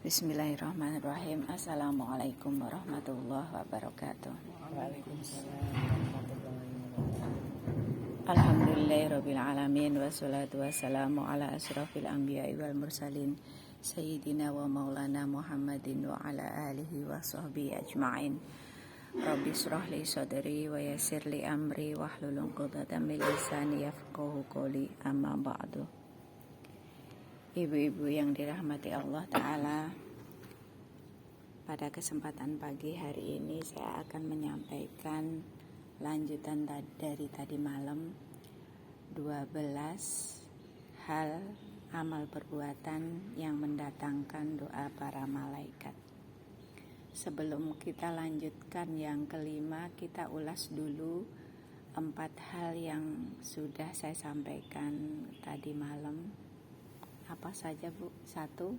Bismillahirrahmanirrahim. Assalamualaikum warahmatullahi wabarakatuh. Waalaikumsalam warahmatullahi wabarakatuh. Alhamdulillahirabbil alamin wassalatu wassalamu ala asrofil anbiya'i wal mursalin sayyidina wa maulana Muhammadin wa ala alihi wa sahbihi ajma'in. Rabbi shrah li sadri wa yassir li amri wahlul 'uqdatam min lisani yafqahu qawli. Amma ba'du. Ibu-ibu yang dirahmati Allah Ta'ala, pada kesempatan pagi hari ini saya akan menyampaikan lanjutan dari tadi malam, 12 hal amal perbuatan yang mendatangkan doa para malaikat. Sebelum kita lanjutkan yang kelima, kita ulas dulu 4 hal yang sudah saya sampaikan tadi malam. Apa saja, Bu? 1,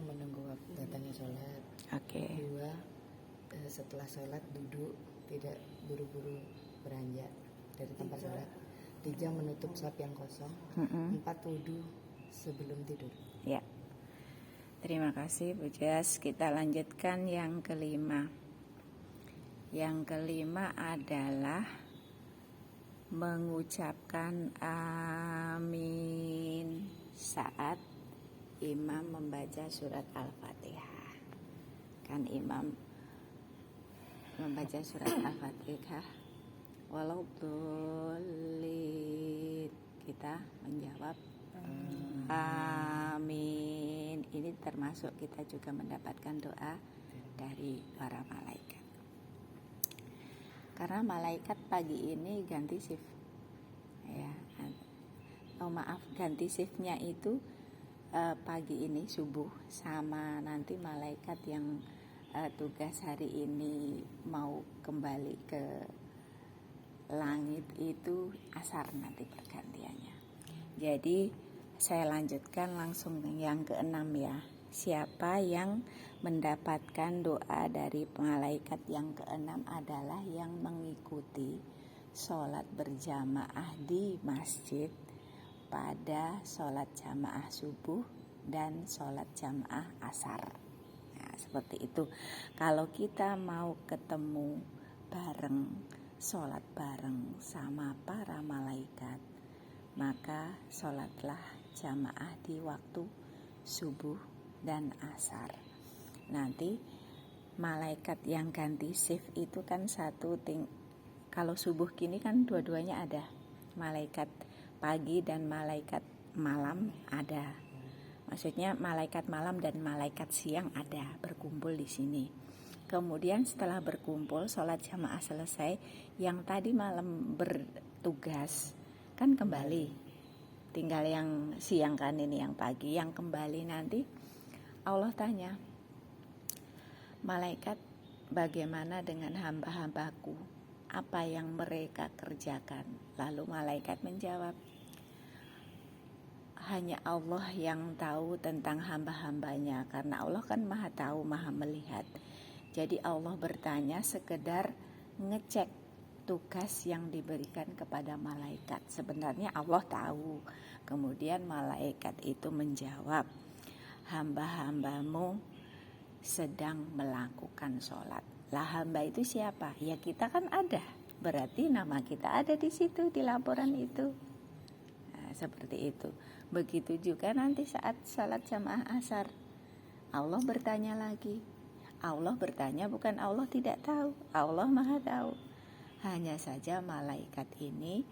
menunggu waktu datangnya sholat. Oke. 2, setelah sholat duduk, tidak buru-buru beranjak dari tempat sholat. 3, menutup saf yang kosong. 4, wudhu sebelum tidur. Ya. Terima kasih Bu Jas. Kita lanjutkan yang kelima. Yang kelima adalah mengucapkan amin saat imam membaca surat Al-Fatihah. Kan imam membaca surat Al-Fatihah, walau dolin, kita menjawab amin. Ini termasuk kita juga mendapatkan doa dari para malaikat. Karena malaikat pagi ini ganti shift, ya. Ganti shiftnya itu pagi ini subuh, sama nanti malaikat yang tugas hari ini mau kembali ke langit itu asar nanti pergantiannya. Jadi saya lanjutkan langsung yang keenam ya. Siapa yang mendapatkan doa dari malaikat yang keenam adalah yang mengikuti sholat berjamaah di masjid pada sholat jamaah subuh dan sholat jamaah asar. Nah, seperti itu. Kalau kita mau ketemu bareng, sholat bareng sama para malaikat, maka sholatlah jamaah di waktu subuh dan asar. Nanti malaikat yang ganti shift itu kan kalau subuh gini kan dua-duanya ada, malaikat pagi dan malaikat malam ada. Maksudnya malaikat malam dan malaikat siang ada, berkumpul di sini. Kemudian setelah berkumpul, sholat jamaah selesai, yang tadi malam bertugas kan kembali. Tinggal yang siang kan ini yang pagi, yang kembali nanti Allah tanya, malaikat, bagaimana dengan hamba-hambaku? Apa yang mereka kerjakan? Lalu malaikat menjawab, hanya Allah yang tahu tentang hamba-hambanya, karena Allah kan maha tahu, maha melihat. Jadi Allah bertanya sekedar ngecek tugas yang diberikan kepada malaikat. Sebenarnya Allah tahu. Kemudian malaikat itu menjawab, hamba-hambamu sedang melakukan sholat. Lah hamba itu siapa? Ya kita kan ada. Berarti nama kita ada di situ, di laporan itu. Nah, seperti itu. Begitu juga nanti saat salat jamaah asar, Allah bertanya lagi. Allah bertanya, bukan Allah tidak tahu, Allah maha tahu. Hanya saja malaikat ini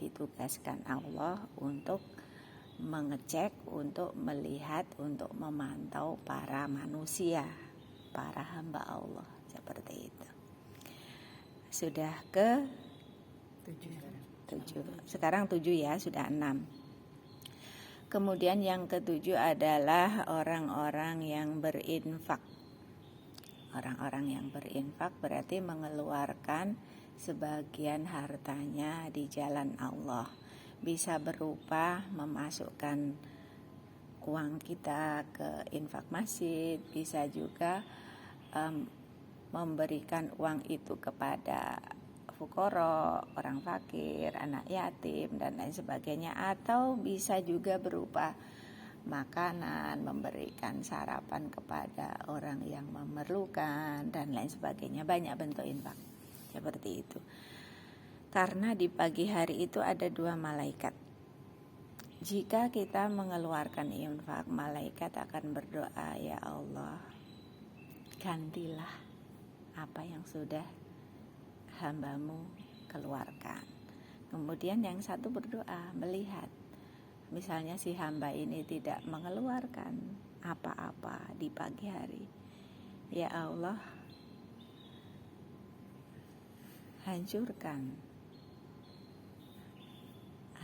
ditugaskan Allah untuk mengecek, untuk melihat, untuk memantau para manusia, para hamba Allah, seperti itu. Sudah ke 7. Sekarang 7 ya, sudah 6. Kemudian yang ketujuh adalah orang-orang yang berinfak. Orang-orang yang berinfak berarti mengeluarkan sebagian hartanya di jalan Allah. Bisa berupa memasukkan uang kita ke infak masjid, bisa juga memberikan uang itu kepada fukoro, orang fakir, anak yatim dan lain sebagainya, atau bisa juga berupa makanan, memberikan sarapan kepada orang yang memerlukan dan lain sebagainya. Banyak bentuk infak seperti itu. Karena di pagi hari itu ada 2 malaikat. Jika kita mengeluarkan infak, malaikat akan berdoa, ya Allah, gantilah apa yang sudah hambamu keluarkan. Kemudian yang satu berdoa, melihat misalnya si hamba ini tidak mengeluarkan apa-apa di pagi hari, ya Allah, hancurkan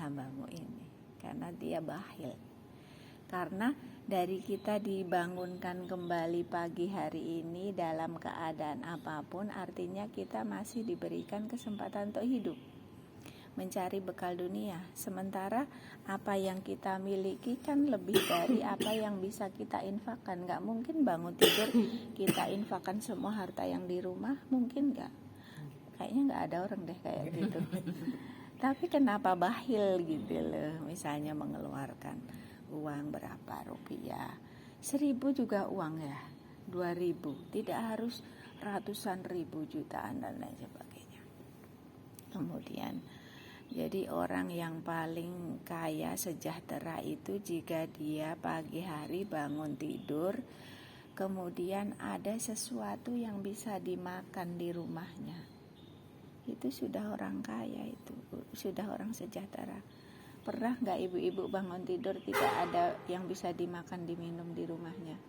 hambamu ini karena dia bakhil. Karena dari kita dibangunkan kembali pagi hari ini dalam keadaan apapun, artinya kita masih diberikan kesempatan untuk hidup, mencari bekal dunia. Sementara apa yang kita miliki kan lebih dari apa yang bisa kita infakkan. Gak mungkin bangun tidur kita infakkan semua harta yang di rumah, mungkin gak? Kayaknya gak ada orang deh kayak gitu. Tapi kenapa bakhil gitu loh, misalnya mengeluarkan uang berapa rupiah, 1.000 juga uang ya, 2.000, tidak harus ratusan ribu, jutaan dan lain sebagainya. Kemudian jadi orang yang paling kaya sejahtera itu jika dia pagi hari bangun tidur, kemudian ada sesuatu yang bisa dimakan di rumahnya. Itu sudah orang kaya, itu sudah orang sejahtera. Pernah gak ibu-ibu bangun tidur tidak ada yang bisa dimakan, diminum di rumahnya?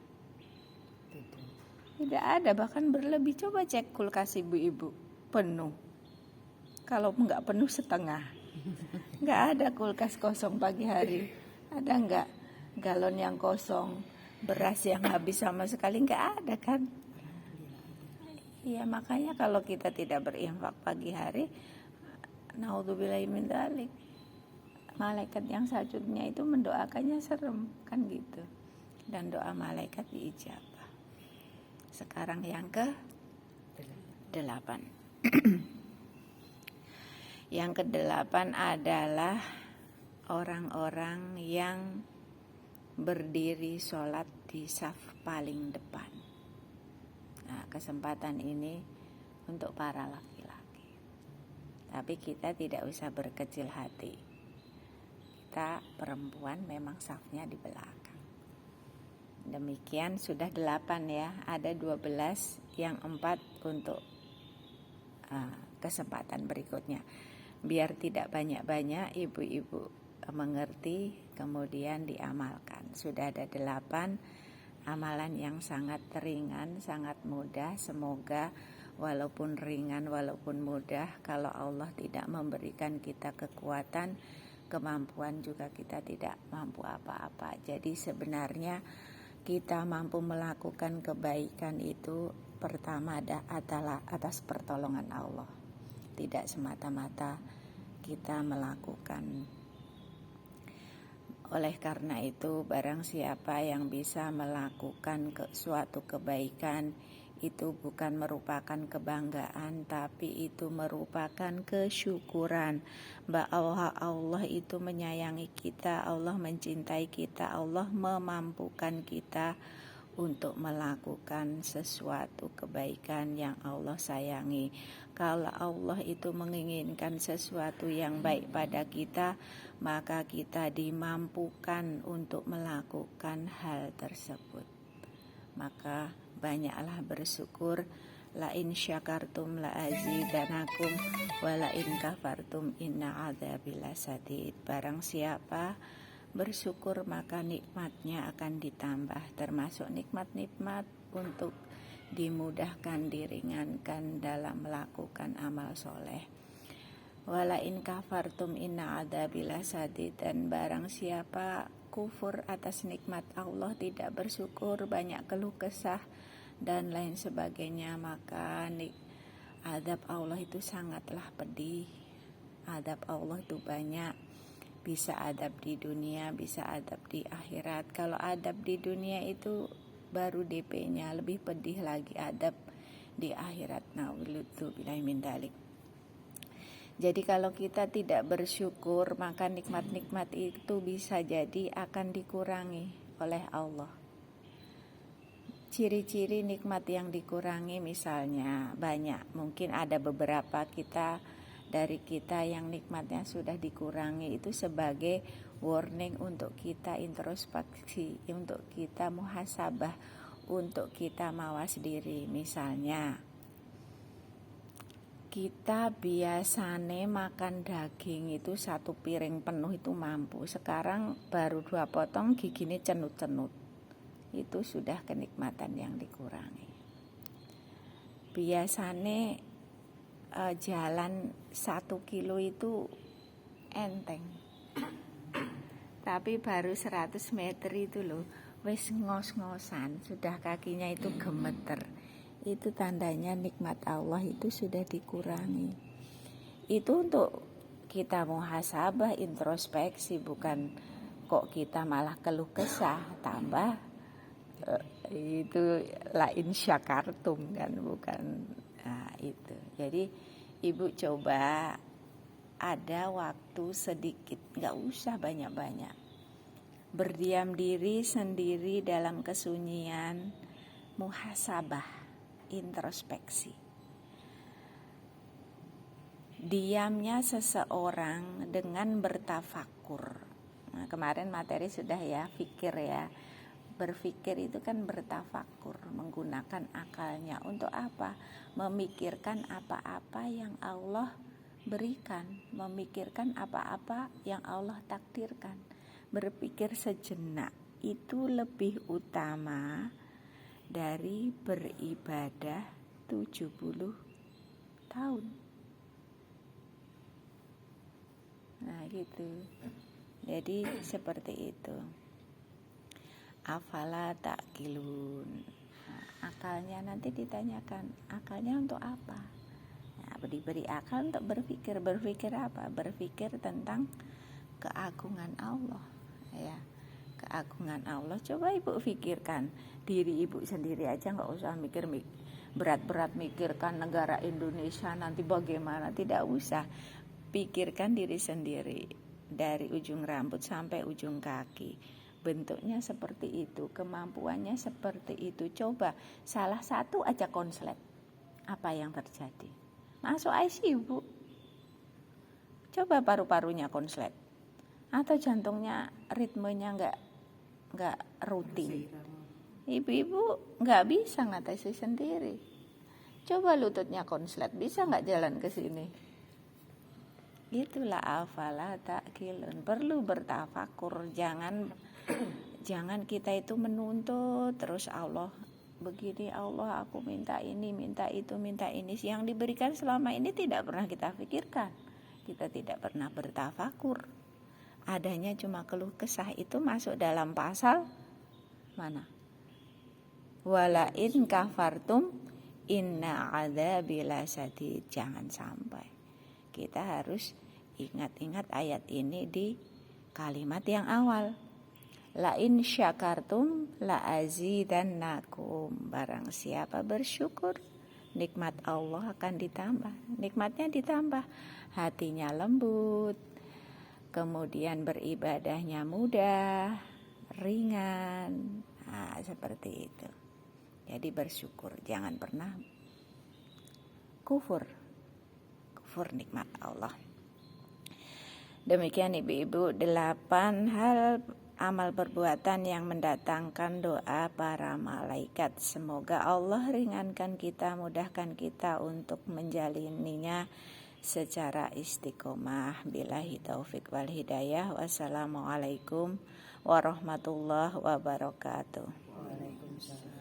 Tidak ada, bahkan berlebih. Coba cek kulkas ibu-ibu, penuh. Kalau nggak penuh setengah. Nggak ada kulkas kosong pagi hari. Ada nggak galon yang kosong, beras yang habis sama sekali? Nggak ada kan? Iya, makanya kalau kita tidak berinfak pagi hari, naudzubillahi min dzalik, malaikat yang sajudnya itu mendoakannya serem kan gitu. Dan doa malaikat diijabah. Sekarang yang ke-8. Yang ke-8 adalah orang-orang yang berdiri sholat di saf paling depan. Nah, kesempatan ini untuk para laki-laki. Tapi kita tidak usah berkecil hati. Kita perempuan memang safnya di belakang. Demikian sudah 8 ya. Ada 12, yang 4 untuk kesempatan berikutnya. Biar tidak banyak-banyak, ibu-ibu mengerti kemudian diamalkan. Sudah ada 8 amalan yang sangat ringan, sangat mudah. Semoga walaupun ringan, walaupun mudah, kalau Allah tidak memberikan kita kekuatan, kemampuan, juga kita tidak mampu apa-apa. Jadi sebenarnya kita mampu melakukan kebaikan itu pertama adalah atas pertolongan Allah. Tidak semata-mata kita melakukan. Oleh karena itu, barang siapa yang bisa melakukan suatu kebaikan, itu bukan merupakan kebanggaan, tapi itu merupakan kesyukuran bahwa Allah itu menyayangi kita, Allah mencintai kita, Allah memampukan kita untuk melakukan sesuatu kebaikan yang Allah sayangi. Kalau Allah itu menginginkan sesuatu yang baik pada kita, maka kita dimampukan untuk melakukan hal tersebut. Maka banyaklah bersyukur. La in syakartum la azidanakum wa la in kafartum inna adzabi lasadid. Barang siapa bersyukur maka nikmatnya akan ditambah, termasuk nikmat-nikmat untuk dimudahkan, diringankan dalam melakukan amal soleh. Wala in kafartum inna adzabi lasadid. Dan barang siapa kufur atas nikmat Allah, tidak bersyukur, banyak keluh kesah dan lain sebagainya, maka azab Allah itu sangatlah pedih. Azab Allah itu banyak, bisa adab di dunia, bisa adab di akhirat. Kalau adab di dunia itu baru DP-nya, lebih pedih lagi adab di akhirat. Na'udzubillahi min dzalik. Jadi kalau kita tidak bersyukur, maka nikmat-nikmat itu bisa jadi akan dikurangi. oleh Allah. Ciri-ciri nikmat yang dikurangi misalnya banyak. Mungkin ada beberapa dari kita yang nikmatnya sudah dikurangi, itu sebagai warning untuk kita introspeksi, untuk kita muhasabah, untuk kita mawas diri. Misalnya kita biasanya makan daging itu 1 piring penuh itu mampu, sekarang baru 2 potong giginya cenut-cenut. Itu sudah kenikmatan yang dikurangi. Biasanya jalan 1 kilo itu enteng, tapi baru 100 meter itu loh wis ngos-ngosan, sudah kakinya itu gemeter. Itu tandanya nikmat Allah itu sudah dikurangi. Itu untuk kita muhasabah, introspeksi, bukan kok kita malah keluh kesah tambah itu lain syakartum kan, bukan. Nah, itu. Jadi ibu coba ada waktu sedikit, gak usah banyak-banyak, berdiam diri sendiri dalam kesunyian, muhasabah, introspeksi. Diamnya seseorang dengan bertafakur. Nah, kemarin materi sudah ya, fikir ya. Berpikir itu kan bertafakur, menggunakan akalnya. Untuk apa? Memikirkan apa-apa yang Allah berikan, memikirkan apa-apa yang Allah takdirkan. Berpikir sejenak itu lebih utama dari beribadah 70 tahun. Nah gitu. Jadi seperti itu. Afala ta'qilun. Nah, akalnya nanti ditanyakan, akalnya untuk apa? Nah, diberi akal untuk berpikir. Berpikir apa? Berpikir tentang keagungan Allah. Ya, keagungan Allah. Coba ibu pikirkan diri ibu sendiri aja, nggak usah mikir berat-berat mikirkan negara Indonesia nanti bagaimana. Tidak usah. Pikirkan diri sendiri dari ujung rambut sampai ujung kaki. Bentuknya seperti itu, kemampuannya seperti itu. Coba salah satu aja konslet, apa yang terjadi? Masuk ICU, Bu. Coba paru-parunya konslet, atau jantungnya ritmenya nggak rutin. Ibu-ibu nggak bisa ngatasi sendiri. Coba lututnya konslet, bisa nggak jalan ke sini? Itulah afala ta'qilun. Perlu bertafakur, jangan kita itu menuntut terus Allah begini, Allah aku minta ini, minta itu, minta ini. Yang diberikan selama ini tidak pernah kita pikirkan. Kita tidak pernah bertafakur. Adanya cuma keluh kesah. Itu masuk dalam pasal mana? Wala in kafartum inna adzabi lasadid. Jangan sampai. Kita harus ingat-ingat ayat ini di kalimat yang awal. La in syakartum la azidannakum. Barang siapa bersyukur, nikmat Allah akan ditambah. Nikmatnya ditambah, hatinya lembut, kemudian beribadahnya mudah, ringan. Nah, seperti itu. Jadi bersyukur, jangan pernah kufur nikmat Allah. Demikian ibu-ibu, 8 hal amal perbuatan yang mendatangkan doa para malaikat. Semoga Allah ringankan kita, mudahkan kita untuk menjalininya secara istiqomah. Billahi taufik wal hidayah. Wassalamualaikum warahmatullahi wabarakatuh. Waalaikumsalam.